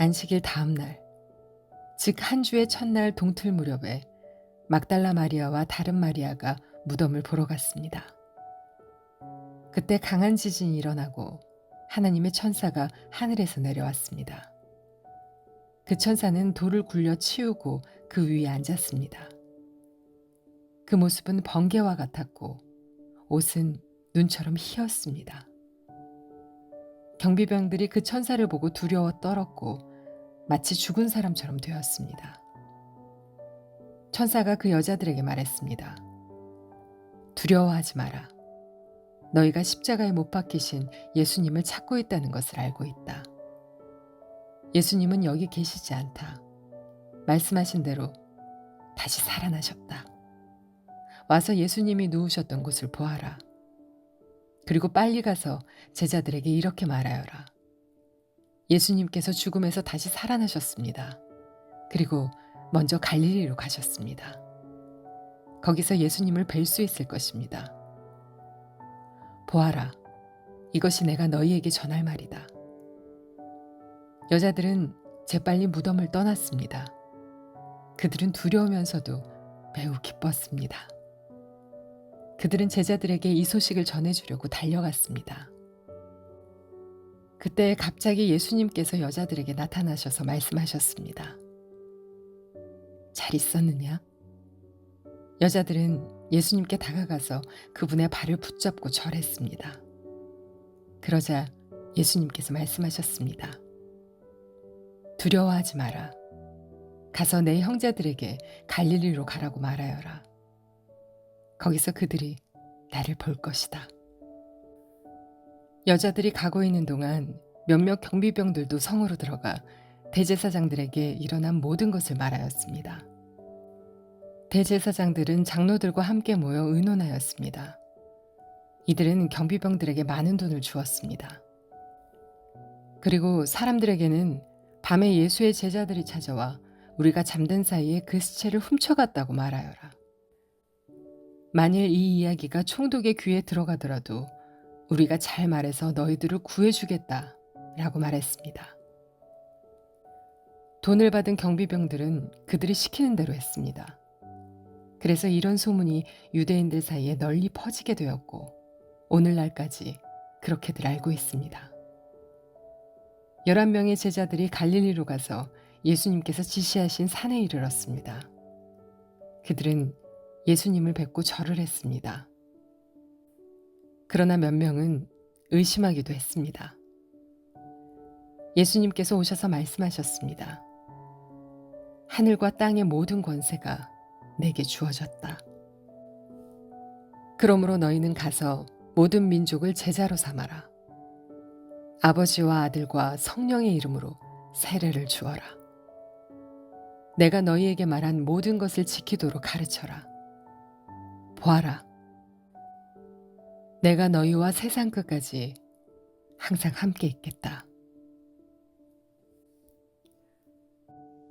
안식일 다음 날, 즉 한 주의 첫날 동틀 무렵에 막달라 마리아와 다른 마리아가 무덤을 보러 갔습니다. 그때 강한 지진이 일어나고 하나님의 천사가 하늘에서 내려왔습니다. 그 천사는 돌을 굴려 치우고 그 위에 앉았습니다. 그 모습은 번개와 같았고 옷은 눈처럼 희었습니다. 경비병들이 그 천사를 보고 두려워 떨었고 마치 죽은 사람처럼 되었습니다. 천사가 그 여자들에게 말했습니다. 두려워하지 마라. 너희가 십자가에 못 박히신 예수님을 찾고 있다는 것을 알고 있다. 예수님은 여기 계시지 않다. 말씀하신 대로 다시 살아나셨다. 와서 예수님이 누우셨던 곳을 보아라. 그리고 빨리 가서 제자들에게 이렇게 말하여라. 예수님께서 죽음에서 다시 살아나셨습니다. 그리고 먼저 갈릴리로 가셨습니다. 거기서 예수님을 뵐 수 있을 것입니다. 보아라, 이것이 내가 너희에게 전할 말이다. 여자들은 재빨리 무덤을 떠났습니다. 그들은 두려우면서도 매우 기뻤습니다. 그들은 제자들에게 이 소식을 전해주려고 달려갔습니다. 그때 갑자기 예수님께서 여자들에게 나타나셔서 말씀하셨습니다. 잘 있었느냐? 여자들은 예수님께 다가가서 그분의 발을 붙잡고 절했습니다. 그러자 예수님께서 말씀하셨습니다. 두려워하지 마라. 가서 내 형제들에게 갈릴리로 가라고 말하여라. 거기서 그들이 나를 볼 것이다. 여자들이 가고 있는 동안 몇몇 경비병들도 성으로 들어가 대제사장들에게 일어난 모든 것을 말하였습니다. 대제사장들은 장로들과 함께 모여 의논하였습니다. 이들은 경비병들에게 많은 돈을 주었습니다. 그리고 사람들에게는 밤에 예수의 제자들이 찾아와 우리가 잠든 사이에 그 시체를 훔쳐갔다고 말하여라. 만일 이 이야기가 총독의 귀에 들어가더라도 우리가 잘 말해서 너희들을 구해주겠다 라고 말했습니다. 돈을 받은 경비병들은 그들이 시키는 대로 했습니다. 그래서 이런 소문이 유대인들 사이에 널리 퍼지게 되었고 오늘날까지 그렇게들 알고 있습니다. 11명의 제자들이 갈릴리로 가서 예수님께서 지시하신 산에 이르렀습니다. 그들은 예수님을 뵙고 절을 했습니다. 그러나 몇 명은 의심하기도 했습니다. 예수님께서 오셔서 말씀하셨습니다. 하늘과 땅의 모든 권세가 내게 주어졌다. 그러므로 너희는 가서 모든 민족을 제자로 삼아라. 아버지와 아들과 성령의 이름으로 세례를 주어라. 내가 너희에게 말한 모든 것을 지키도록 가르쳐라. 보아라. 내가 너희와 세상 끝까지 항상 함께 있겠다.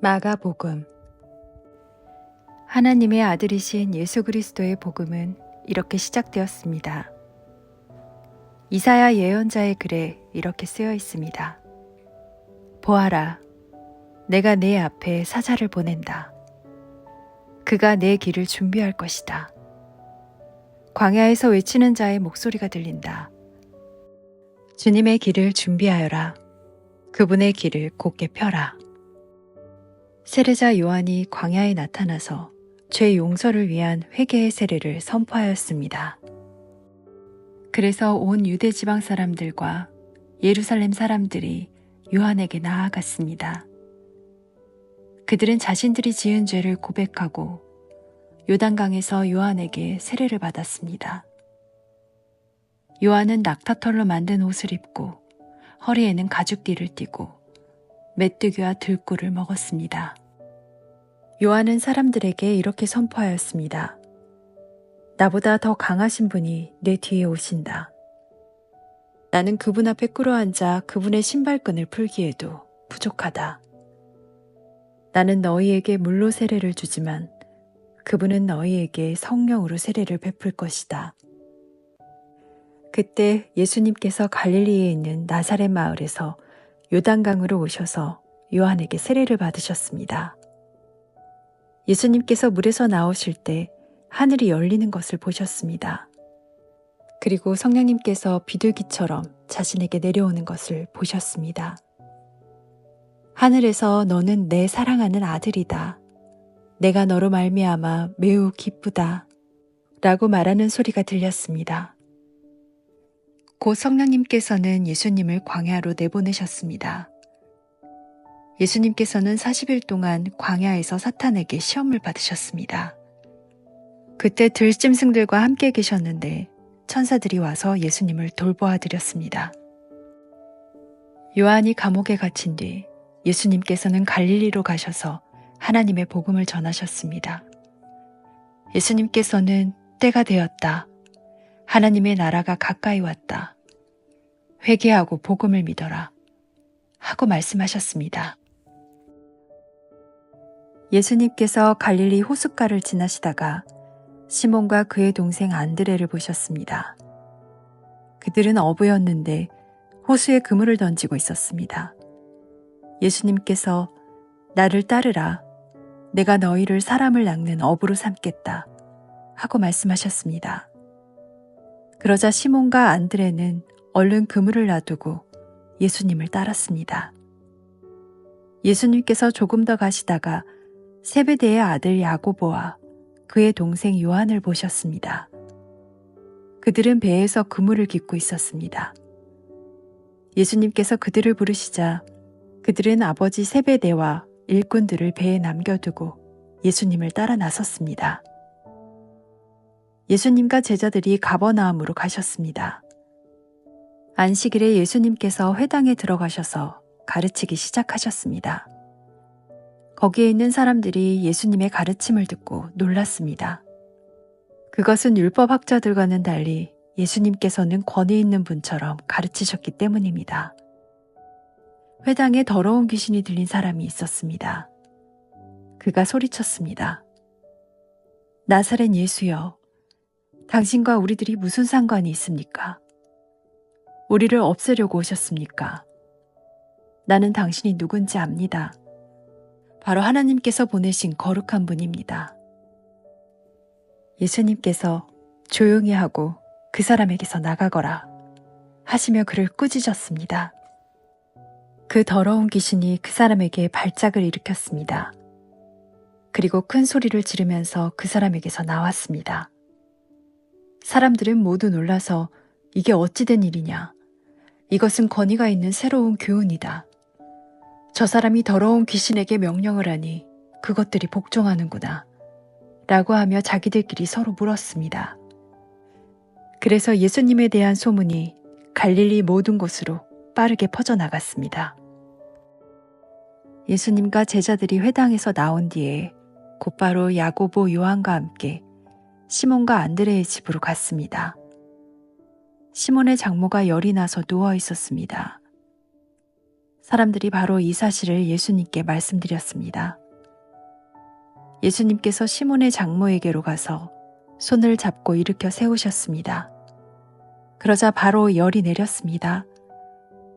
마가복음. 하나님의 아들이신 예수 그리스도의 복음은 이렇게 시작되었습니다. 이사야 예언자의 글에 이렇게 쓰여 있습니다. 보아라, 내가 내 앞에 사자를 보낸다. 그가 내 길을 준비할 것이다. 광야에서 외치는 자의 목소리가 들린다. 주님의 길을 준비하여라. 그분의 길을 곧게 펴라. 세례자 요한이 광야에 나타나서 죄 용서를 위한 회개의 세례를 선포하였습니다. 그래서 온 유대 지방 사람들과 예루살렘 사람들이 요한에게 나아갔습니다. 그들은 자신들이 지은 죄를 고백하고 요단강에서 요한에게 세례를 받았습니다. 요한은 낙타털로 만든 옷을 입고 허리에는 가죽띠를 띠고 메뚜기와 들꿀을 먹었습니다. 요한은 사람들에게 이렇게 선포하였습니다. 나보다 더 강하신 분이 내 뒤에 오신다. 나는 그분 앞에 꿇어앉아 그분의 신발끈을 풀기에도 부족하다. 나는 너희에게 물로 세례를 주지만 그분은 너희에게 성령으로 세례를 베풀 것이다. 그때 예수님께서 갈릴리에 있는 나사렛 마을에서 요단강으로 오셔서 요한에게 세례를 받으셨습니다. 예수님께서 물에서 나오실 때 하늘이 열리는 것을 보셨습니다. 그리고 성령님께서 비둘기처럼 자신에게 내려오는 것을 보셨습니다. 하늘에서 너는 내 사랑하는 아들이다. 내가 너로 말미암아 매우 기쁘다. 라고 말하는 소리가 들렸습니다. 곧 성령님께서는 예수님을 광야로 내보내셨습니다. 예수님께서는 40일 동안 광야에서 사탄에게 시험을 받으셨습니다. 그때 들짐승들과 함께 계셨는데 천사들이 와서 예수님을 돌보아 드렸습니다. 요한이 감옥에 갇힌 뒤 예수님께서는 갈릴리로 가셔서 하나님의 복음을 전하셨습니다. 예수님께서는 때가 되었다. 하나님의 나라가 가까이 왔다. 회개하고 복음을 믿어라. 하고 말씀하셨습니다. 예수님께서 갈릴리 호숫가를 지나시다가 시몬과 그의 동생 안드레를 보셨습니다. 그들은 어부였는데 호수에 그물을 던지고 있었습니다. 예수님께서 나를 따르라. 내가 너희를 사람을 낚는 어부로 삼겠다. 하고 말씀하셨습니다. 그러자 시몬과 안드레는 얼른 그물을 놔두고 예수님을 따랐습니다. 예수님께서 조금 더 가시다가 세베대의 아들 야고보와 그의 동생 요한을 보셨습니다. 그들은 배에서 그물을 깃고 있었습니다. 예수님께서 그들을 부르시자 그들은 아버지 세베대와 일꾼들을 배에 남겨두고 예수님을 따라 나섰습니다. 예수님과 제자들이 가버나움으로 가셨습니다. 안식일에 예수님께서 회당에 들어가셔서 가르치기 시작하셨습니다. 거기에 있는 사람들이 예수님의 가르침을 듣고 놀랐습니다. 그것은 율법학자들과는 달리 예수님께서는 권위 있는 분처럼 가르치셨기 때문입니다. 회당에 더러운 귀신이 들린 사람이 있었습니다. 그가 소리쳤습니다. 나사렛 예수여, 당신과 우리들이 무슨 상관이 있습니까? 우리를 없애려고 오셨습니까? 나는 당신이 누군지 압니다. 바로 하나님께서 보내신 거룩한 분입니다. 예수님께서 조용히 하고 그 사람에게서 나가거라 하시며 그를 꾸짖었습니다. 그 더러운 귀신이 그 사람에게 발작을 일으켰습니다. 그리고 큰 소리를 지르면서 그 사람에게서 나왔습니다. 사람들은 모두 놀라서 이게 어찌 된 일이냐? 이것은 권위가 있는 새로운 교훈이다. 저 사람이 더러운 귀신에게 명령을 하니 그것들이 복종하는구나. 라고 하며 자기들끼리 서로 물었습니다. 그래서 예수님에 대한 소문이 갈릴리 모든 곳으로 빠르게 퍼져나갔습니다. 예수님과 제자들이 회당에서 나온 뒤에 곧바로 야고보 요한과 함께 시몬과 안드레의 집으로 갔습니다. 시몬의 장모가 열이 나서 누워 있었습니다. 사람들이 바로 이 사실을 예수님께 말씀드렸습니다. 예수님께서 시몬의 장모에게로 가서 손을 잡고 일으켜 세우셨습니다. 그러자 바로 열이 내렸습니다.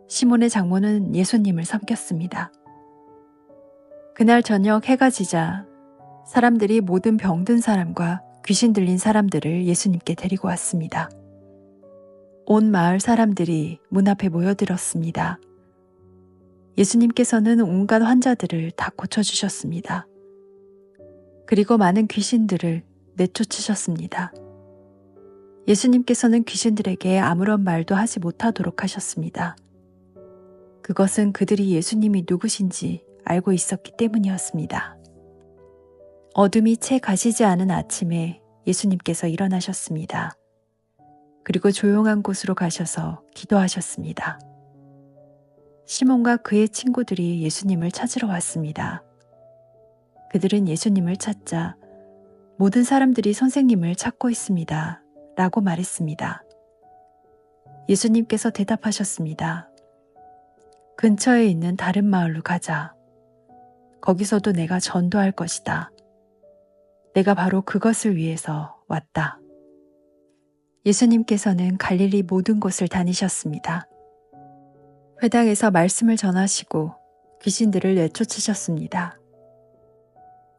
시몬의 장모는 예수님을 섬겼습니다. 그날 저녁 해가 지자 사람들이 모든 병든 사람과 귀신 들린 사람들을 예수님께 데리고 왔습니다. 온 마을 사람들이 문 앞에 모여들었습니다. 예수님께서는 온갖 환자들을 다 고쳐주셨습니다. 그리고 많은 귀신들을 내쫓으셨습니다. 예수님께서는 귀신들에게 아무런 말도 하지 못하도록 하셨습니다. 그것은 그들이 예수님이 누구신지 알고 있었기 때문이었습니다. 어둠이 채 가시지 않은 아침에 예수님께서 일어나셨습니다. 그리고 조용한 곳으로 가셔서 기도하셨습니다. 시몬과 그의 친구들이 예수님을 찾으러 왔습니다. 그들은 예수님을 찾자 모든 사람들이 선생님을 찾고 있습니다. 라고 말했습니다. 예수님께서 대답하셨습니다. 근처에 있는 다른 마을로 가자. 거기서도 내가 전도할 것이다. 내가 바로 그것을 위해서 왔다. 예수님께서는 갈릴리 모든 곳을 다니셨습니다. 회당에서 말씀을 전하시고 귀신들을 내쫓으셨습니다.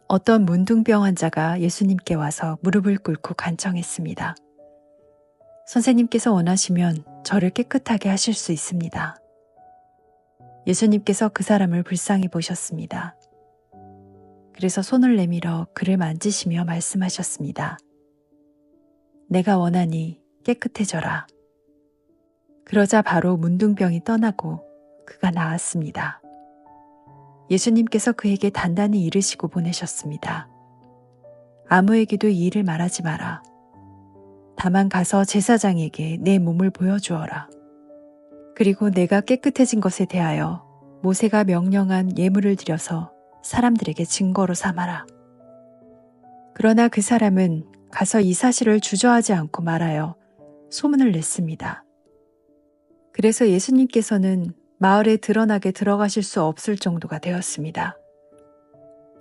어떤 문둥병 환자가 예수님께 와서 무릎을 꿇고 간청했습니다. 선생님께서 원하시면 저를 깨끗하게 하실 수 있습니다. 예수님께서 그 사람을 불쌍히 보셨습니다. 그래서 손을 내밀어 그를 만지시며 말씀하셨습니다. 내가 원하니 깨끗해져라. 그러자 바로 문둥병이 떠나고 그가 나았습니다. 예수님께서 그에게 단단히 이르시고 보내셨습니다. 아무에게도 이 일을 말하지 마라. 다만 가서 제사장에게 내 몸을 보여주어라. 그리고 내가 깨끗해진 것에 대하여 모세가 명령한 예물을 드려서 사람들에게 증거로 삼아라. 그러나 그 사람은 가서 이 사실을 주저하지 않고 말하여 소문을 냈습니다. 그래서 예수님께서는 마을에 드러나게 들어가실 수 없을 정도가 되었습니다.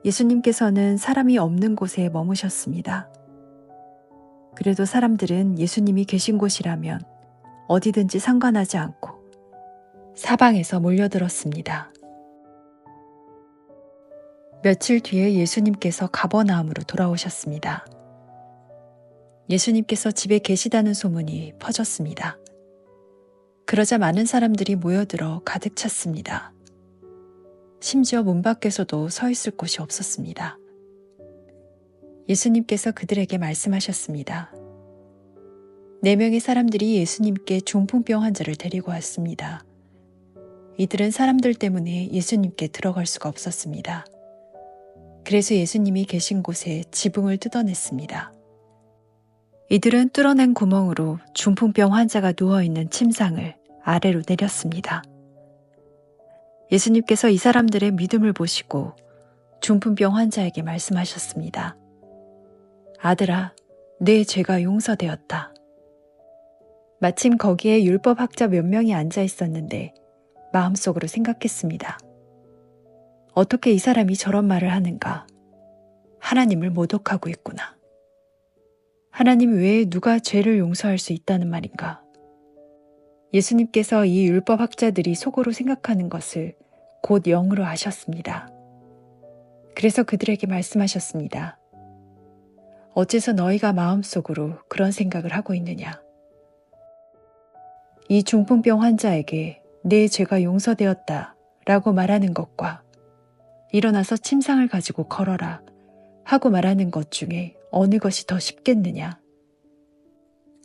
예수님께서는 사람이 없는 곳에 머무셨습니다. 그래도 사람들은 예수님이 계신 곳이라면 어디든지 상관하지 않고 사방에서 몰려들었습니다. 며칠 뒤에 예수님께서 가버나움으로 돌아오셨습니다. 예수님께서 집에 계시다는 소문이 퍼졌습니다. 그러자 많은 사람들이 모여들어 가득 찼습니다. 심지어 문 밖에서도 서 있을 곳이 없었습니다. 예수님께서 그들에게 말씀하셨습니다. 4명의 사람들이 예수님께 중풍병 환자를 데리고 왔습니다. 이들은 사람들 때문에 예수님께 들어갈 수가 없었습니다. 그래서 예수님이 계신 곳에 지붕을 뜯어냈습니다. 이들은 뚫어낸 구멍으로 중풍병 환자가 누워있는 침상을 아래로 내렸습니다. 예수님께서 이 사람들의 믿음을 보시고 중풍병 환자에게 말씀하셨습니다. 아들아, 내 죄가 용서되었다. 마침 거기에 율법학자 몇 명이 앉아 있었는데 마음속으로 생각했습니다. 어떻게 이 사람이 저런 말을 하는가? 하나님을 모독하고 있구나. 하나님 외에 누가 죄를 용서할 수 있다는 말인가? 예수님께서 이 율법학자들이 속으로 생각하는 것을 곧 영으로 아셨습니다. 그래서 그들에게 말씀하셨습니다. 어째서 너희가 마음속으로 그런 생각을 하고 있느냐? 이 중풍병 환자에게 내 죄가 용서되었다 라고 말하는 것과 일어나서 침상을 가지고 걸어라 하고 말하는 것 중에 어느 것이 더 쉽겠느냐?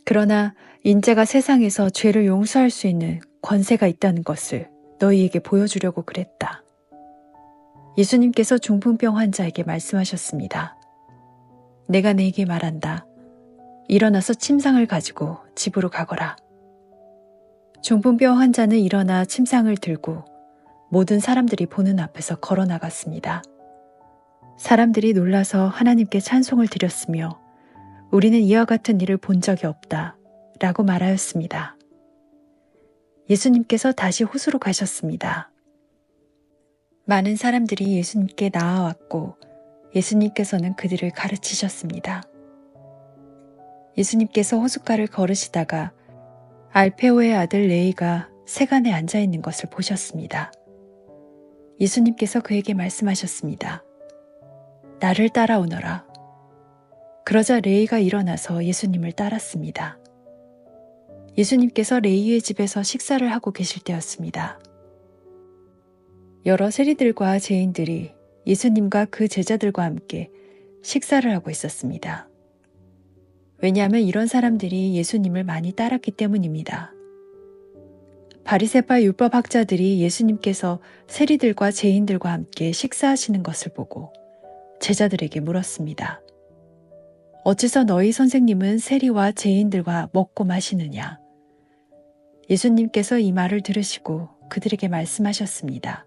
그러나 인자가 세상에서 죄를 용서할 수 있는 권세가 있다는 것을 너희에게 보여주려고 그랬다. 예수님께서 중풍병 환자에게 말씀하셨습니다. 내가 네게 말한다. 일어나서 침상을 가지고 집으로 가거라. 중풍병 환자는 일어나 침상을 들고 모든 사람들이 보는 앞에서 걸어 나갔습니다. 사람들이 놀라서 하나님께 찬송을 드렸으며 우리는 이와 같은 일을 본 적이 없다 라고 말하였습니다. 예수님께서 다시 호수로 가셨습니다. 많은 사람들이 예수님께 나아왔고 예수님께서는 그들을 가르치셨습니다. 예수님께서 호숫가를 걸으시다가 알페오의 아들 레이가 세간에 앉아 있는 것을 보셨습니다. 예수님께서 그에게 말씀하셨습니다. 나를 따라오너라. 그러자 레이가 일어나서 예수님을 따랐습니다. 예수님께서 레이의 집에서 식사를 하고 계실 때였습니다. 여러 세리들과 죄인들이 예수님과 그 제자들과 함께 식사를 하고 있었습니다. 왜냐하면 이런 사람들이 예수님을 많이 따랐기 때문입니다. 바리새파 율법학자들이 예수님께서 세리들과 죄인들과 함께 식사하시는 것을 보고 제자들에게 물었습니다. 어째서 너희 선생님은 세리와 죄인들과 먹고 마시느냐? 예수님께서 이 말을 들으시고 그들에게 말씀하셨습니다.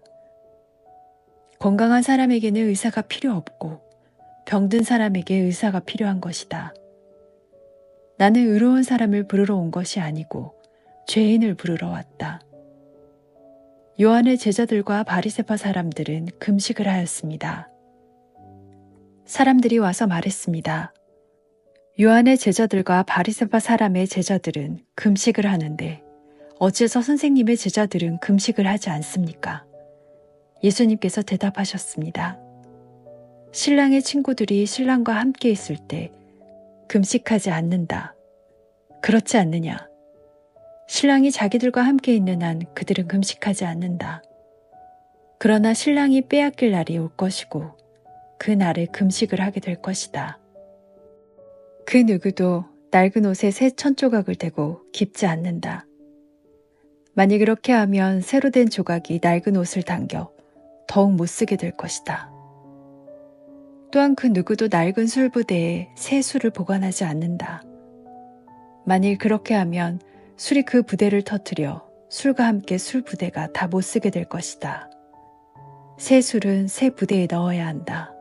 건강한 사람에게는 의사가 필요 없고 병든 사람에게 의사가 필요한 것이다. 나는 의로운 사람을 부르러 온 것이 아니고 죄인을 부르러 왔다. 요한의 제자들과 바리새파 사람들은 금식을 하였습니다. 사람들이 와서 말했습니다. 요한의 제자들과 바리새파 사람의 제자들은 금식을 하는데 어째서 선생님의 제자들은 금식을 하지 않습니까? 예수님께서 대답하셨습니다. 신랑의 친구들이 신랑과 함께 있을 때 금식하지 않는다. 그렇지 않느냐? 신랑이 자기들과 함께 있는 한 그들은 금식하지 않는다. 그러나 신랑이 빼앗길 날이 올 것이고 그 날에 금식을 하게 될 것이다. 그 누구도 낡은 옷에 새 천조각을 대고 깁지 않는다. 만일 그렇게 하면 새로 된 조각이 낡은 옷을 당겨 더욱 못 쓰게 될 것이다. 또한 그 누구도 낡은 술부대에 새 술을 보관하지 않는다. 만일 그렇게 하면 술이 그 부대를 터뜨려 술과 함께 술 부대가 다 못 쓰게 될 것이다. 새 술은 새 부대에 넣어야 한다.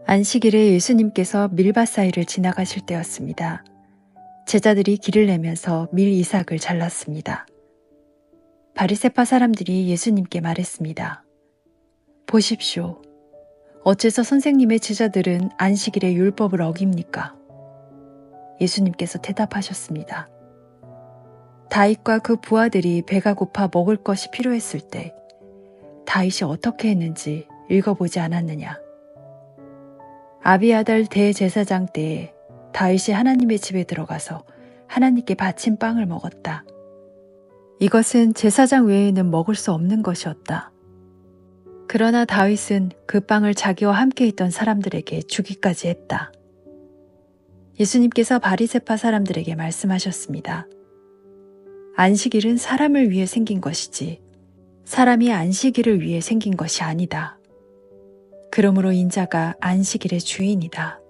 안식일에 예수님께서 밀밭 사이를 지나가실 때였습니다. 제자들이 길을 내면서 밀 이삭을 잘랐습니다. 바리새파 사람들이 예수님께 말했습니다. 보십시오. 어째서 선생님의 제자들은 안식일에 율법을 어깁니까? 예수님께서 대답하셨습니다. 다윗과 그 부하들이 배가 고파 먹을 것이 필요했을 때 다윗이 어떻게 했는지 읽어보지 않았느냐? 아비아달 대제사장 때에 다윗이 하나님의 집에 들어가서 하나님께 바친 빵을 먹었다. 이것은 제사장 외에는 먹을 수 없는 것이었다. 그러나 다윗은 그 빵을 자기와 함께 있던 사람들에게 주기까지 했다. 예수님께서 바리새파 사람들에게 말씀하셨습니다. 안식일은 사람을 위해 생긴 것이지 사람이 안식일을 위해 생긴 것이 아니다. 그러므로 인자가 안식일의 주인이다.